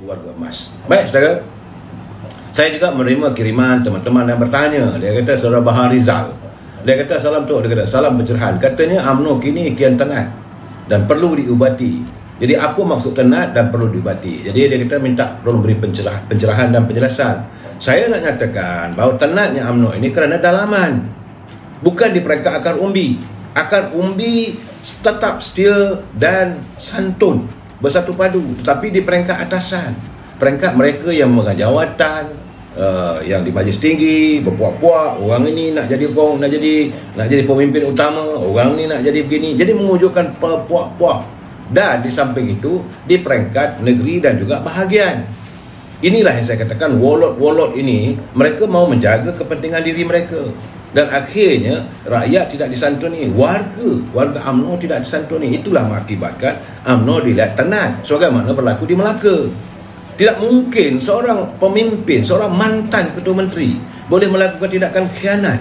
warga emas. Baik saudara, saya juga menerima kiriman teman-teman yang bertanya. Dia kata, saudara Bahar Rizal, dia kata, salam tu, dia kata, salam pencerahan. Katanya UMNO kini kian tenat dan perlu diubati. Jadi apa maksud tenat dan perlu diubati? Jadi dia kata minta tolong beri pencerahan dan penjelasan. Saya nak nyatakan bahawa tenatnya UMNO ini kerana dalaman, bukan di peringkat akar umbi. Akar umbi tetap setia dan santun, bersatu padu, tetapi di peringkat atasan, peringkat mereka yang memegang jawatan, yang di majlis tinggi berpuak-puak, orang ini nak jadi nak jadi pemimpin utama, orang ini nak jadi begini, jadi mewujudkan puak-puak. Dan di samping itu di peringkat negeri dan juga bahagian. Inilah yang saya katakan, wolot-wolot ini mereka mau menjaga kepentingan diri mereka, dan akhirnya rakyat tidak disantuni, warga UMNO tidak disantuni. Itulah mengakibatkan UMNO dilihat tenat, sebagaimana berlaku di Melaka. Tidak mungkin seorang pemimpin, seorang mantan ketua menteri boleh melakukan tindakan khianat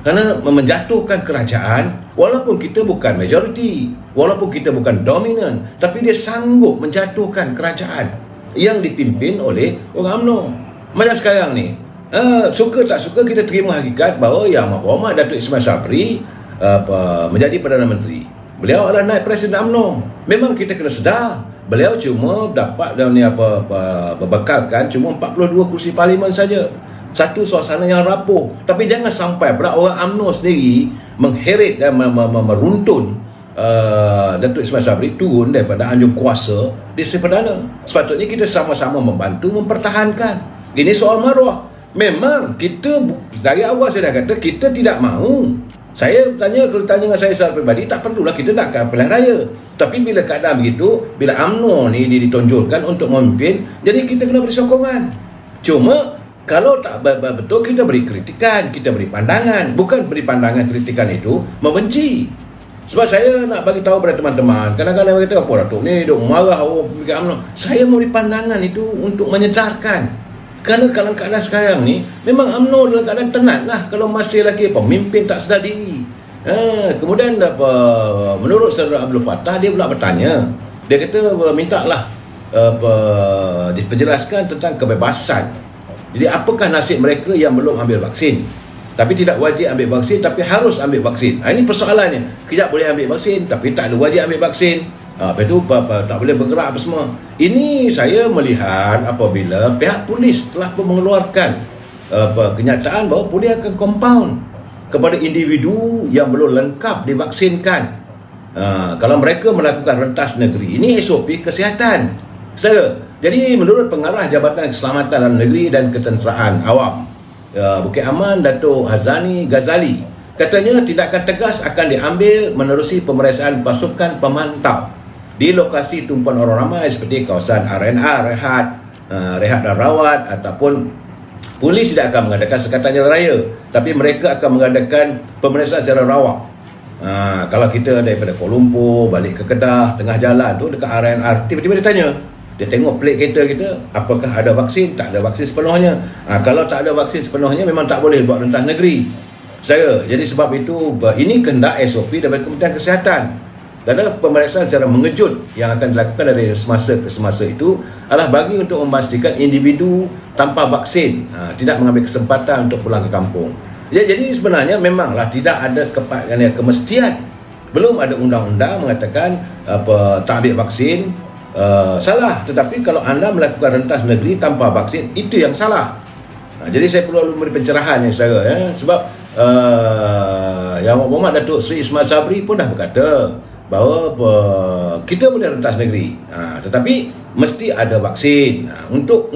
kerana menjatuhkan kerajaan, walaupun kita bukan majoriti, walaupun kita bukan dominan, tapi dia sanggup menjatuhkan kerajaan yang dipimpin oleh orang UMNO. Macam sekarang ni, suka tak suka kita terima hakikat bahawa Yang Berhormat Datuk Ismail Sabri menjadi Perdana Menteri. Beliau adalah naib Presiden UMNO. Memang kita kena sedar, beliau cuma dapat berbekalkan cuma 42 kursi parlimen saja. Satu suasana yang rapuh. Tapi jangan sampai pula orang UMNO sendiri mengheret dan meruntun Datuk Ismail Sabri turun daripada anjung kuasa di Sri Perdana. Sepatutnya kita sama-sama membantu mempertahankan. Ini soal maruah. Memang kita dari awal saya dah kata kita tidak mahu. Saya tanya, kalau tanya dengan saya secara peribadi, tak perlulah kita nak ke pilihan raya. Tapi bila keadaan begitu, bila UMNO ni ditonjolkan untuk memimpin, jadi kita kena beri sokongan. Cuma kalau tak betul, kita beri kritikan, kita beri pandangan. Bukan beri pandangan kritikan itu membenci. Sebab saya nak bagi tahu pada teman-teman, kadang-kadang mereka kata, apa Datuk ni duk marah UMNO. Saya mau beri pandangan itu untuk menyedarkan. Kerana kalau keadaan sekarang ni memang UMNO dalam keadaan tenat lah kalau masih lagi pemimpin tak sedar diri. Kemudian menurut saudara Abdul Fattah, dia pula bertanya, dia kata mintalah diperjelaskan tentang kebebasan. Jadi apakah nasib mereka yang belum ambil vaksin, tapi tidak wajib ambil vaksin tapi harus ambil vaksin? Ini persoalannya. Kejap boleh ambil vaksin tapi tak ada wajib ambil vaksin. Lepas itu tak boleh bergerak apa semua. Ini saya melihat apabila pihak polis telah mengeluarkan kenyataan bahawa polis akan compound kepada individu yang belum lengkap divaksinkan. Kalau mereka melakukan rentas negeri, ini SOP kesihatan. Jadi menurut pengarah Jabatan Keselamatan Dalam Negeri dan Ketenteraan Awam Bukit Aman, Datuk Hazani Ghazali, katanya tindakan tegas akan diambil menerusi pemeriksaan pasukan pemantau di lokasi tumpuan orang ramai seperti kawasan RNR, rehat dan rawat, ataupun polis tidak akan mengadakan sekatan jalan raya, tapi mereka akan mengadakan pemeriksaan secara rawat. Kalau kita daripada Kuala Lumpur balik ke Kedah, tengah jalan tu dekat RNR, tiba-tiba dia tanya, dia tengok plate kereta kita, apakah ada vaksin? Tak ada vaksin sepenuhnya. Kalau tak ada vaksin sepenuhnya, memang tak boleh buat rentas negeri. Jadi sebab itu ini kehendak SOP daripada Kementerian Kesihatan. Kerana pemeriksaan secara mengejut yang akan dilakukan dari semasa ke semasa itu adalah bagi untuk memastikan individu tanpa vaksin tidak mengambil kesempatan untuk pulang ke kampung. Jadi sebenarnya memanglah tidak ada kemestian. Belum ada undang-undang mengatakan tak ambil vaksin salah. Tetapi kalau anda melakukan rentas negeri tanpa vaksin, itu yang salah. Jadi saya perlu memberi pencerahan yang saudara, sebab Yang Berhormat Datuk Seri Ismail Sabri pun dah berkata bahawa kita boleh rentas negeri, tetapi mesti ada vaksin. Untuk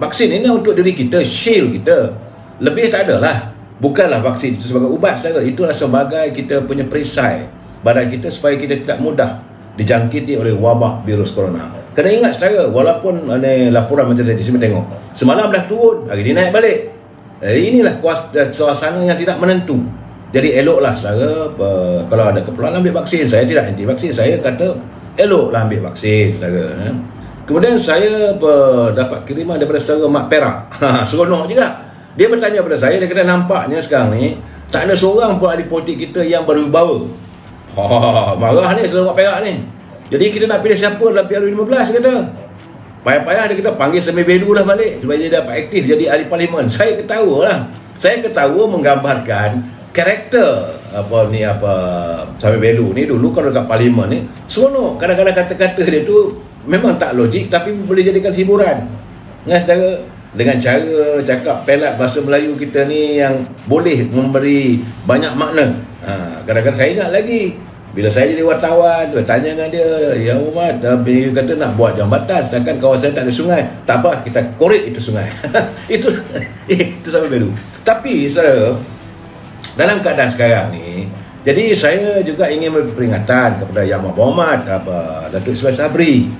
vaksin ini untuk diri kita, shield kita. Lebih tak adalah. Bukanlah vaksin itu sebagai ubat saja, itulah sebagai kita punya perisai badan kita supaya kita tidak mudah dijangkiti oleh wabak virus corona. Kena ingat saudara, walaupun laporan macam tadi saya tengok, semalam dah turun, hari ini naik balik. Inilah suasana yang tidak menentu. Jadi eloklah saudara, kalau ada keperluan ambil vaksin. Saya tidak anti vaksin, saya kata eloklah ambil vaksin saudara. Kemudian saya dapat kiriman daripada saudara Mak Perak. Seronok juga. Dia bertanya pada saya, dia kata nampaknya sekarang ni tak ada seorang pun ahli politik kita yang berwibawa. Marah ni saudara Mak Perak ni. Jadi kita nak pilih siapa dalam PRU 15 kata. Payah-payah dia kata panggil Samir Belu lah balik supaya dia dapat aktif jadi ahli parlimen. Saya ketawa lah. Saya ketawa menggambarkan karakter Samir Belu ni dulu kalau dekat parlimen ni seronok. Kadang-kadang kata-kata dia tu memang tak logik tapi boleh jadikan hiburan. Saudara, dengan cara cakap pelat bahasa Melayu kita ni yang boleh memberi banyak makna. Kadang-kadang saya ingat lagi bila saya jadi wartawan, tanya dengan dia, "Ya Umar, dia kata nak buat jambatan sedangkan kawasan tak ada sungai." "Tak apa, kita korek itu sungai." itu Samir Belu. Tapi saudara, dalam keadaan sekarang ni, jadi saya juga ingin memberi peringatan kepada Yang Berhormat Datuk Ismail Sabri.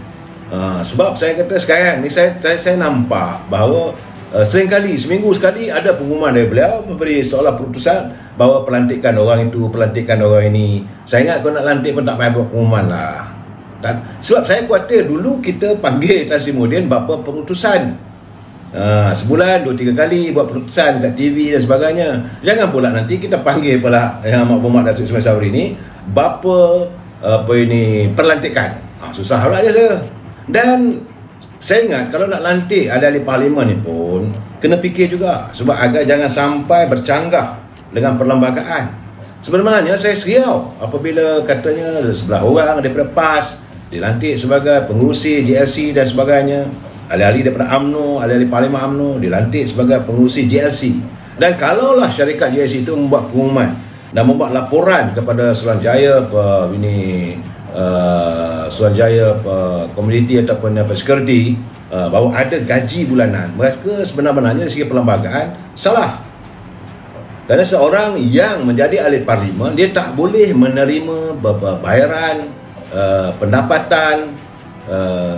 Sebab saya kata sekarang ni saya nampak bahawa seringkali, seminggu sekali ada pengumuman dari beliau memberi seolah keputusan bahawa pelantikan orang itu, pelantikan orang ini. Saya ingat kalau nak lantik pun tak payah buat pengumuman lah. Dan sebab saya khawatir dulu kita panggil Tan Sri Muhyiddin berapa pengutusan, sebulan 2-3 kali buat pengutusan kat TV dan sebagainya. Jangan pula nanti kita panggil pula Yang Berhormat Datuk Ismail Sabri ni berapa pelantikan. Susah pula je dia. Dan saya ingat kalau nak lantik ahli parlimen ni pun kena fikir juga sebab agar jangan sampai bercanggah dengan perlembagaan. Sebenarnya saya seriau apabila katanya 11 orang daripada PAS dilantik sebagai pengurusi JLC dan sebagainya. Ahli-ahli daripada UMNO, ahli-ahli parlimen UMNO dilantik sebagai pengurusi JLC. Dan kalaulah syarikat JLC itu membuat pengumuman dan membuat laporan kepada Suruhanjaya Suruhanjaya komuniti ataupun security bahawa ada gaji bulanan, mereka sebenarnya dari segi perlembagaan salah. Kerana seorang yang menjadi ahli parlimen dia tak boleh menerima bayaran pendapatan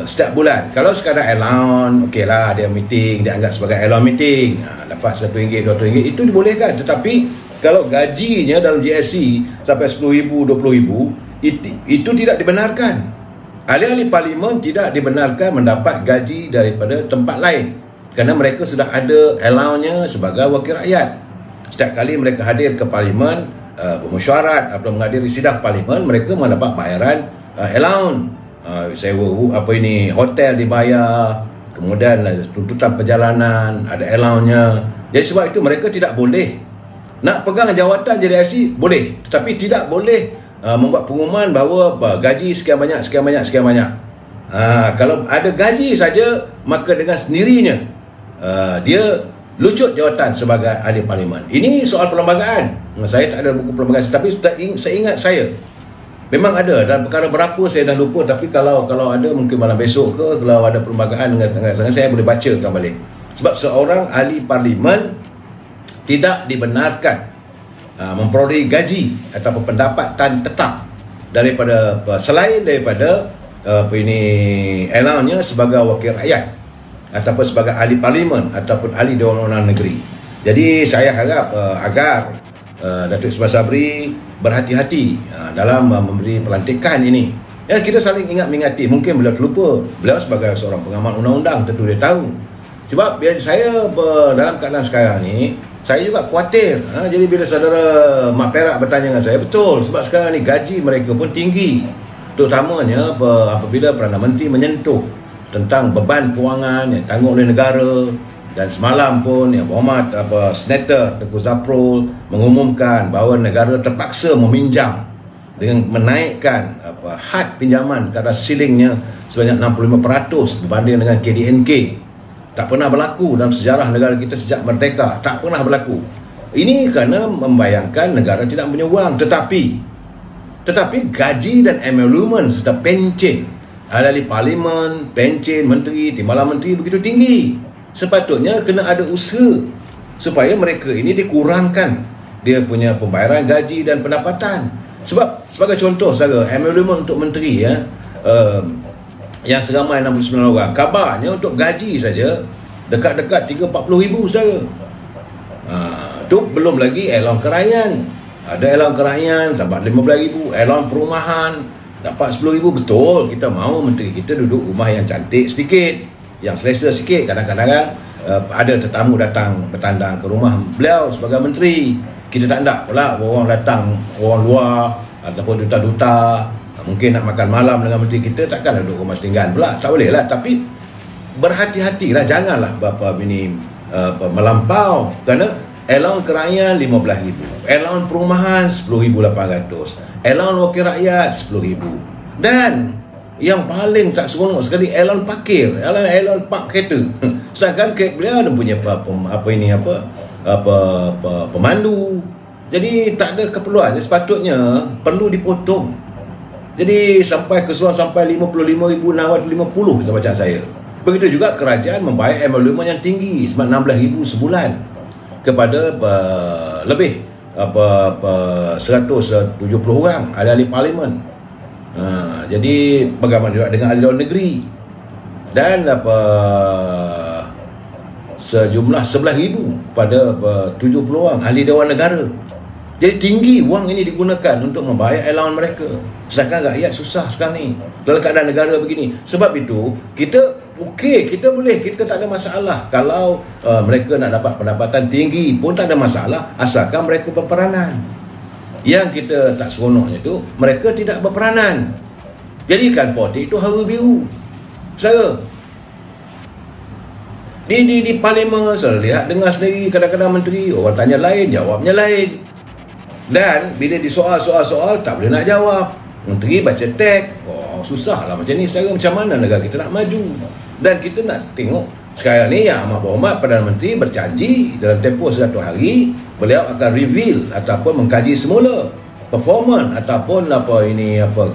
setiap bulan. Kalau sekadar allowance, okey lah, dia meeting, dia anggap sebagai allowance meeting, dapat RM1, RM2, itu dibolehkan. Tetapi kalau gajinya dalam JSC sampai RM10,000, RM20,000, itu tidak dibenarkan. Ahli-ahli parlimen tidak dibenarkan mendapat gaji daripada tempat lain kerana mereka sudah ada allowance-nya sebagai wakil rakyat. Setiap kali mereka hadir ke parlimen, bermesyuarat atau menghadiri sidang parlimen, mereka mendapat bayaran allowance. Sewa hotel dibayar, kemudian tuntutan perjalanan ada allowance-nya. Jadi sebab itu mereka tidak boleh nak pegang jawatan JDIC, boleh, tetapi tidak boleh membuat pengumuman bahawa gaji sekian banyak. Kalau ada gaji saja, maka dengan sendirinya dia lucut jawatan sebagai ahli parlimen. Ini soal perlembagaan. Saya tak ada buku perlembagaan, tapi saya ingat saya memang ada dalam perkara berapa saya dah lupa, tapi kalau ada mungkin malam besok ke, kalau ada perlembagaan dengan saya boleh bacakan balik. Sebab seorang ahli parlimen tidak dibenarkan memperoleh gaji atau pendapatan tetap daripada selain daripada allowance-nya sebagai wakil rakyat ataupun sebagai ahli parlimen ataupun ahli Dewan Undangan Negeri. Jadi saya harap agar Datuk Ismail Sabri berhati-hati dalam memberi pelantikan ini. Ya, kita saling ingat mengingati. Mungkin beliau terlupa. Beliau sebagai seorang pengamal undang-undang tentu dia tahu. Sebab biar saya dalam keadaan sekarang ni, saya juga khawatir. Jadi bila saudara Mak Perak bertanya dengan saya, betul, sebab sekarang ni gaji mereka pun tinggi. Terutamanya apabila Perdana Menteri menyentuh tentang beban kewangan yang tanggung oleh negara. Dan semalam pun Yang Berhormat Senator Tengku Zaprul mengumumkan bahawa negara terpaksa meminjam dengan menaikkan had pinjaman kadar silingnya sebanyak 65% berbanding dengan KDNK. Tak pernah berlaku dalam sejarah negara kita sejak merdeka. Tak pernah berlaku. Ini kerana membayangkan negara tidak punya wang. Tetapi gaji dan emolumen serta pencen ahli parlimen, pencen menteri, timbalan menteri begitu tinggi. Sepatutnya kena ada usaha supaya mereka ini dikurangkan dia punya pembayaran gaji dan pendapatan. Sebab sebagai contoh saudara, emolumen untuk menteri yang seramai 69 orang, kabarnya untuk gaji saja dekat-dekat 30-40 ribu saudara. Tu belum lagi allowance kerajaan. Ada allowance kerajaan dapat 15 ribu, allowance perumahan dapat 10 ribu. Betul, kita mahu menteri kita duduk rumah yang cantik sedikit, yang selesa sikit. Kadang-kadang ada tetamu datang bertandang ke rumah beliau sebagai menteri. Kita tak nak pula orang datang, orang luar ataupun duta-duta mungkin nak makan malam dengan menteri kita, takkan duduk rumah setinggan pula. Tak boleh lah. Tapi berhati-hatilah, janganlah melampau, kerana allowance kerakyat 15,000, allowance perumahan 10,800, allowance wakil rakyat 10,000, dan yang paling tak seronok sekali allowance parkir, allowance park kereta. Sedangkan beliau ada punya pemandu. Jadi tak ada keperluan, sepatutnya perlu dipotong. Jadi sampai keseluruhan sampai 55,650 kita baca saya. Begitu juga kerajaan membayar emolumen yang tinggi sebab 16,000 sebulan kepada lebih 170 orang ahli-ahli parlimen. Jadi bagaimana juga dengan ahli luar negeri, dan sejumlah 11,000 pada 70 orang ahli Dewan Negara. Jadi tinggi wang ini digunakan untuk membayar allowance mereka, sedangkan rakyat susah sekarang ni dalam keadaan negara begini. Sebab itu kita tak ada masalah kalau mereka nak dapat pendapatan tinggi pun tak ada masalah, asalkan mereka berperanan. Yang kita tak seronoknya tu mereka tidak berperanan. Jadikan politik itu haru biru. Saya di parlimen saya lihat dengar sendiri, kadang-kadang menteri orang tanya lain, jawabnya lain. Dan bila disoal-soal tak boleh nak jawab. Menteri baca teks, susah lah macam ni. Secara macam mana negara kita nak maju? Dan kita nak tengok sekarang ni Yang Amat Berhormat Perdana Menteri berjanji dalam tempoh 100 hari beliau akan reveal ataupun mengkaji semula performance ataupun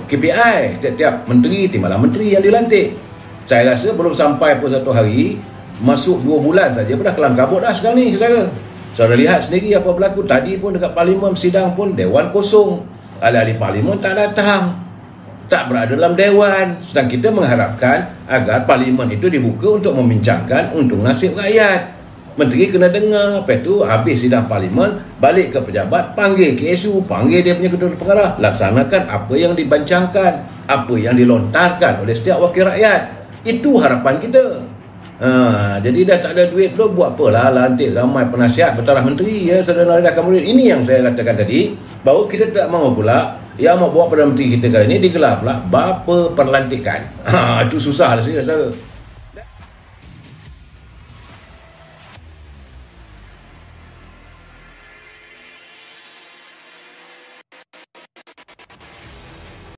KPI tiap-tiap menteri, timbalan menteri yang dilantik. Saya rasa belum sampai pun 1 hari, masuk 2 bulan saja dah kelam kabut dah sekarang ni, saudara. Saudara lihat sendiri apa berlaku. Tadi pun dekat parlimen sidang pun dewan kosong, ahli-ahli parlimen tak datang, tak berada dalam dewan. Sedang kita mengharapkan agar parlimen itu dibuka untuk membincangkan untung nasib rakyat. Menteri kena dengar, lepas tu habis sidang parlimen, balik ke pejabat, panggil KSU, panggil dia punya ketua pengarah, laksanakan apa yang dibancangkan, apa yang dilontarkan oleh setiap wakil rakyat. Itu harapan kita. Jadi dah tak ada duit tu, buat apalah lantik ramai penasihat bertaraf menteri, ya saudara dah kemudian. Ini yang saya katakan tadi, bahawa kita tak mahu pula yang mau buat Perdana Menteri kita kali ini digelar pula bapa perlantikan. Itu susah lah saya.